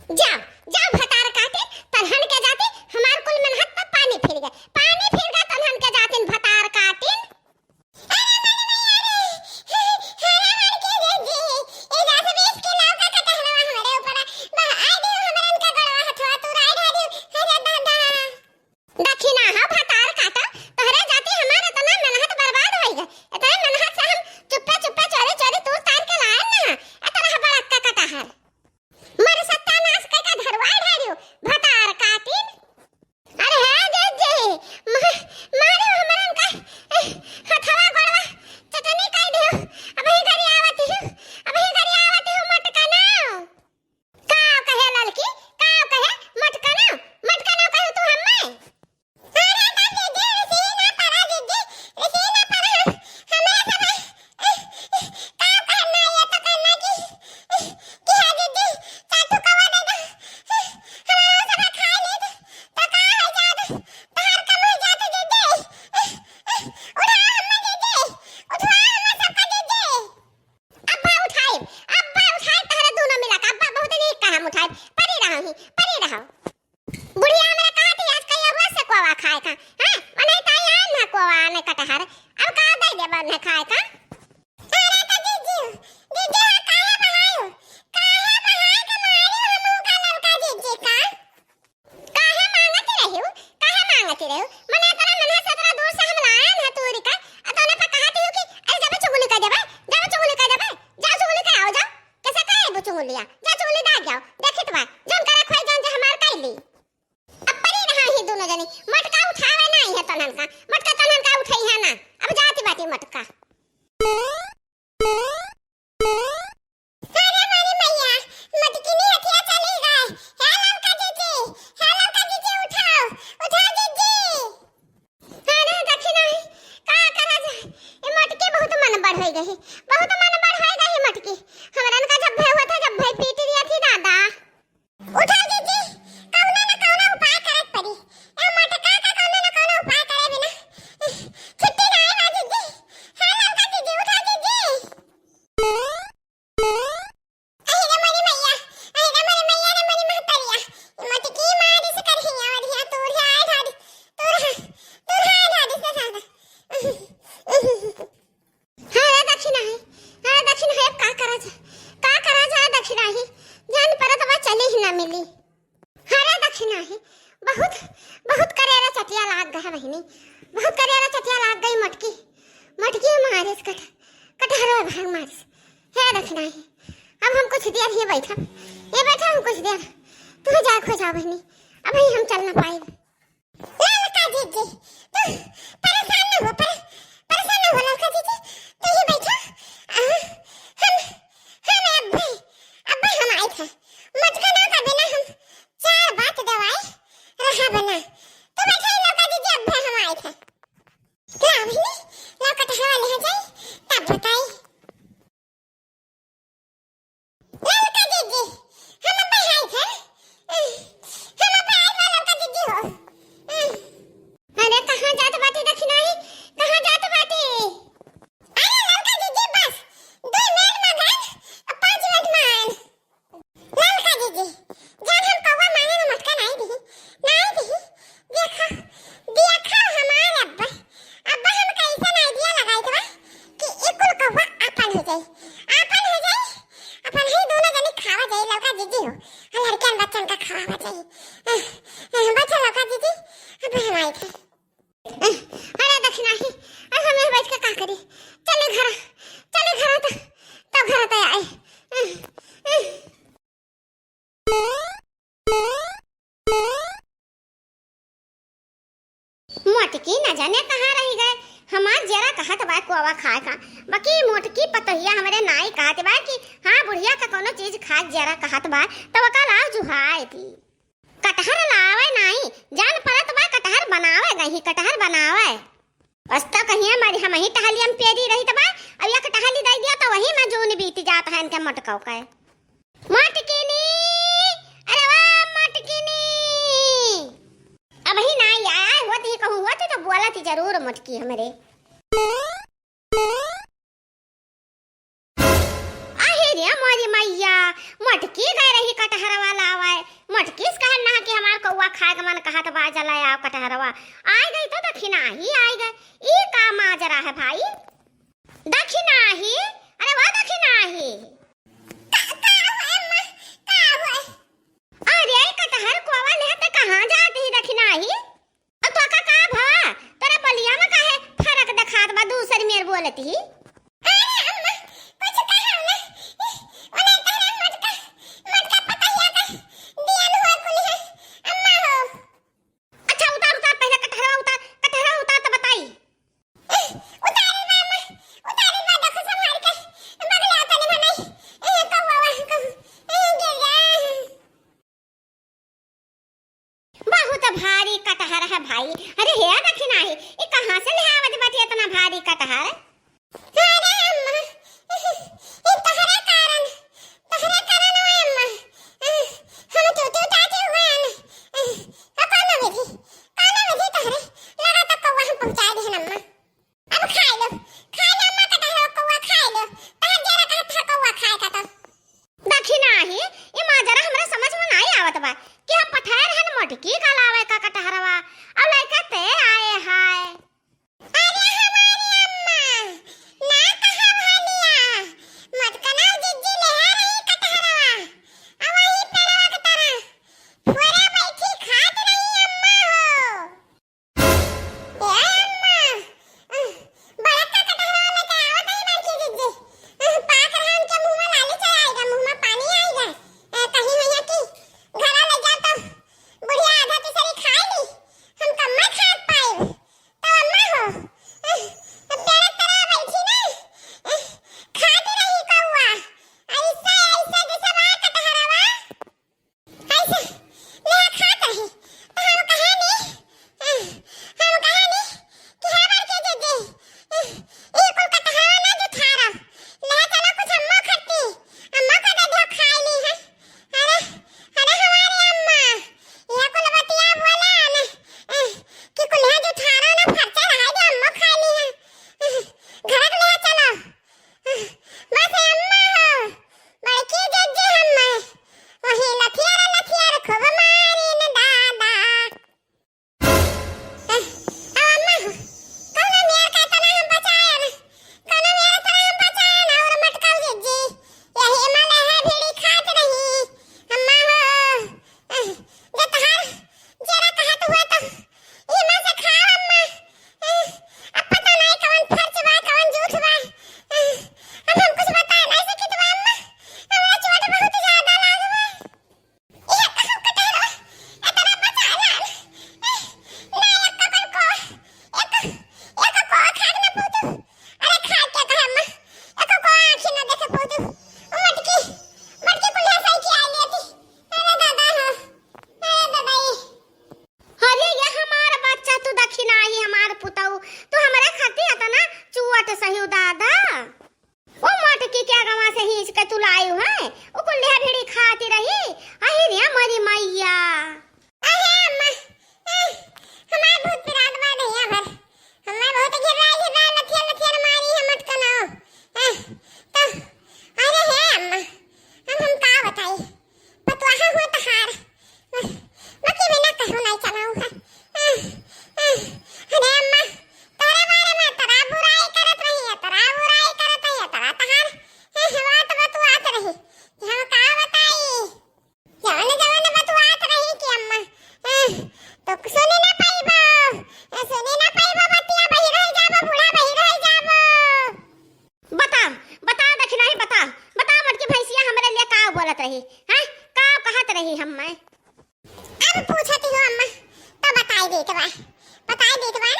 जाओ जाओ भतार काटे तनहन के जाते हमार कुल में हाथ पर पानी फिर गया तनहन के जाते भतार काटे। मोटकी न जाने कहाँ रही गए हमार जरा कहत बा कोवा खाए का बाकी मोटकी पतहिया हमरे नाई कहत बा कि हां बुढ़िया का कोनो चीज खा जरा कहत बा तब का लाव जुहाए थी कटहर लावे नहीं जान परत बा कटहर बनावे नहीं कटहर बनावे अस्ता कहिया मारी हम ही टहली हम पेरी रही तबा अब या टहली दई दिया तो वही में जून बीत जात है इनके मटकाव का मटकीनी अरे वाह मटकीनी अब ही ना आया होती कहूं होती तो बोला थी जरूर मटकी हमरे आहे रे मोरी मैया मटकी गए रही कटहर वाला आवे चला आओ कटहरवा। आ गई तो दक्षिणा ही आ गए। ई का माजरा है भाई? दक्षिणा ही, अरे वाह दक्षिणा ही। अरे कटहर कोवा लेते कहां जाती ही दक्षिणा ही? और तो का भा तेरे बलिया में काहे फरक दिखात बा दूसरी मेर बोलती ही? भारी कटहर है भाई। अरे हे दक्षिणा ही, ये कहां से ले आवत बाटी इतना भारी कटहर? अरे अम्मा, ये तहरा कारण है अम्मा। हम तो ताते हुए हैं। काना विधि तहरे लगा तक कौवा हम पहुंचा दे अम्मा। अब खा लो अम्मा कटहर कौवा खा लो। तहर जरा कहा था कौवा खाए का तो। दक्षिणा ही, ये माजरा हमरा समझ में नहीं आवत बा कि हम पठार हन मटकी का लावे का कटहरवा। अब लइका ते आए हाय। अरे हमारी अम्मा ना कहा भालिया मत कना जिज्जी ले रही कटहरवा। अब वही पेड़वा के तरह पूरा बैठी खात रही अम्मा हो। ए अम्मा बड़ा का कटहरवा लेके आवत ही बैठी जिज्जी। पाक रहन के मुंह में लाली चढ़ आएगा, मुंह में पानी आएगा। कहीं भैया की घरा ले जा तो बुढ़िया आधा तो सरी खा ली, हम कम्मा खा पाए तो अम्मा हो तेरे तरह बैठी ना खाती रही कौवा। ऐसा जैसे बा कटहरवा ऐसे ले खात रही। तो हम कहे नहीं कि हमार के दे ये को कटहरवा ना जो थारा ले चलो कुछ अम्मा खाती, अम्मा का दे दो खा ली है। अरे हमारी अम्मा ये कुल बतिया बोला ना कि कुल है जो थारा ना फरचा रहा जो अम्मा खा ली है। घर ले चलो बस अम्मा हो बड़की जज्जी अम्मा वही लथियार खूब मारी न दादा। अब अम्मा हो कौन मेर का तना हम बचाया ना, कौन मेर तरह हम बचाया ना। और मटकाऊ जज्जी यही मले है भीड़ी खात रही अम्मा हो। जे तहार जरा कहत हुआ तो ये में से खाओ अम्मा। अब पता नहीं कौन फर्ज बा कौन झूठ बा। अब हम कुछ बता नहीं सकित बा अम्मा। हमरा चोट बहुत ज्यादा लाग बा। ये कहू कटहरवा इतना बचा ला ना एक कपन को एक को खाक ना पूतू। अरे खा के कह अम्मा एक को आंखी ना देखे पूतू। मटकी कुल्हा सही की आई लेती। अरे दादा हो, अरे दादा ये अरे ये हमारा बच्चा तू दक्षिणा ही हमार पुतऊ तो हमारे खाती आता ना चुवट सही दादा। वो मटकी क्या गवा से हिच के तू लाई है वो कुल्हा भिड़ी खाती रही। अहे रे मरी मैया। अहे अम्मा हमार भूत पिरात बा दैया भर हमें बहुत घिरा लथिया मारी है मत कनो। तो अरे हे अम्मा हम का बताई पतवाहा हो तहार बाकी बिना कहो नहीं चलाऊ है। अरे अम्मा तोरे बारे में तरा बुराई करत रही है तरा तहार बात बतवात रही कि हम का बताई जवन बतवात रही कि अम्मा तो सुनी ना पाइबो बतिया बही रह जाबो बूढ़ा बही रह जाबो। बता दक्षिणा ही बता मटकी भैंसिया हमरे लिए का बोलत रही हैं का कहत रही हम मैं? अब पूछती हो अम्मा तो बताई देत बा ना।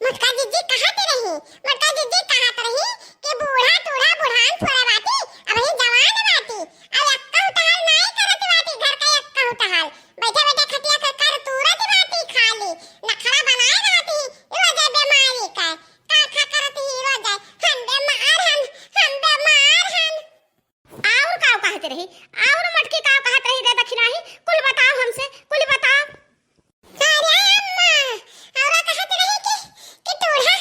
मटका जिज्जी कहत रही कि बूढ़ा टूढ़ा बुढ़ान थोड़ा बाटी अब ही जवान बाटी। अब अक्का उताल नहीं करत बाटी घर का अक्का उताल बैठे खटिया कर तुरत बाटी खाली नखरा बनाए रहती रोजे बीमारी का खा करत ही रोजे हम बीमार हन। और का कहत रही और मटकी का कहत रही रे दक्षिणा ही कुल बताओ हमसे कुल बताओ। अरे अम्मा और कहत रही कि टूढ़ा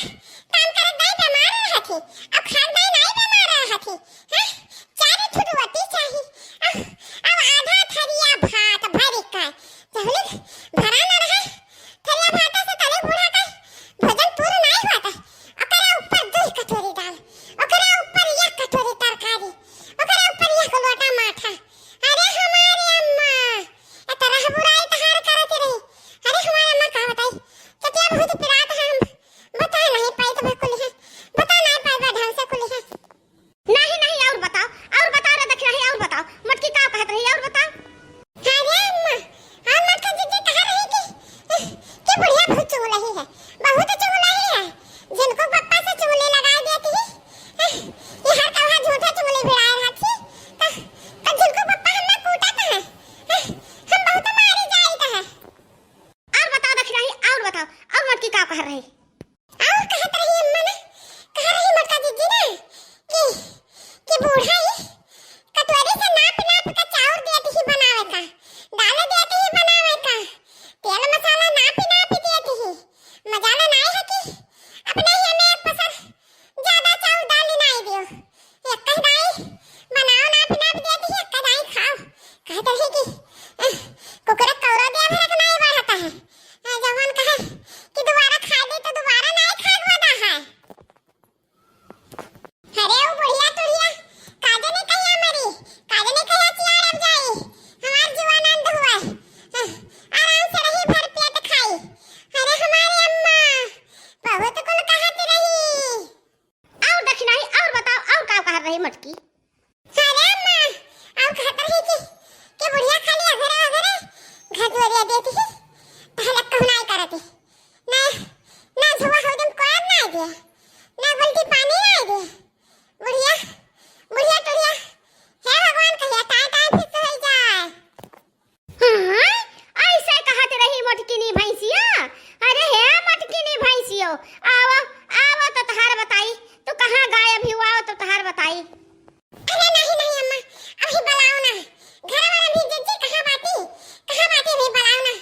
काम करत नहीं बीमार रहती अब खान नहीं बीमार रहती। हां चारी छुटवती रही कि कुकरा कौरा दिया भरे के नहीं बढ़ता है जवान कहे कि दोबारा खा दे तो दोबारा नहीं खाए वादा है। अरे वो बुढ़िया तुड़िया काजे ने कही हमारी काजे ने कही चियार अब जाई हमार जीवन आनंद हुआ आराम से रही भर पेट खाई। अरे हमारी अम्मा बहुत कुल कहती रही और दक्षिणा ही और बताओ और का कह रही मटकी। अरे अम्मा और कहत रही कि बुढ़िया खाली अघरे अघरे घर दुआरिया देती ही पहले कहनाई करती ना ना धुआ हो दम कोड ना दे ना गलती पानी ना दे बुढ़िया बुढ़िया टुड़िया हे भगवान कहिया टाइ टाइ फिर हो जाए। हां ऐसे कहत रही मटकीनी भैंसिया। अरे हे मटकीनी भैंसियो आओ आओ तो तहार बताई तू कहां गायब हुआ तो तहार बताई। अरे नहीं नहीं अम्मा अभी बुलाओ ना घर वाला भी जिजी कहां बाती भी बुलाओ ना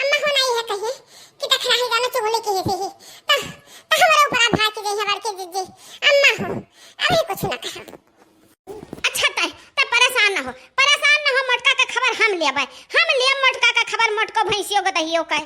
अम्मा हो नहीं है कहिए कि तखराही गाना चुगली की है तो हमारे ऊपर भाग के गई है बड़के जिजी अम्मा हो अभी कुछ ना कहा। अच्छा तय परेशान ना हो मटका का खबर हम लेबै हम ले मटका का खबर मटको भैंसियो गदहियो का।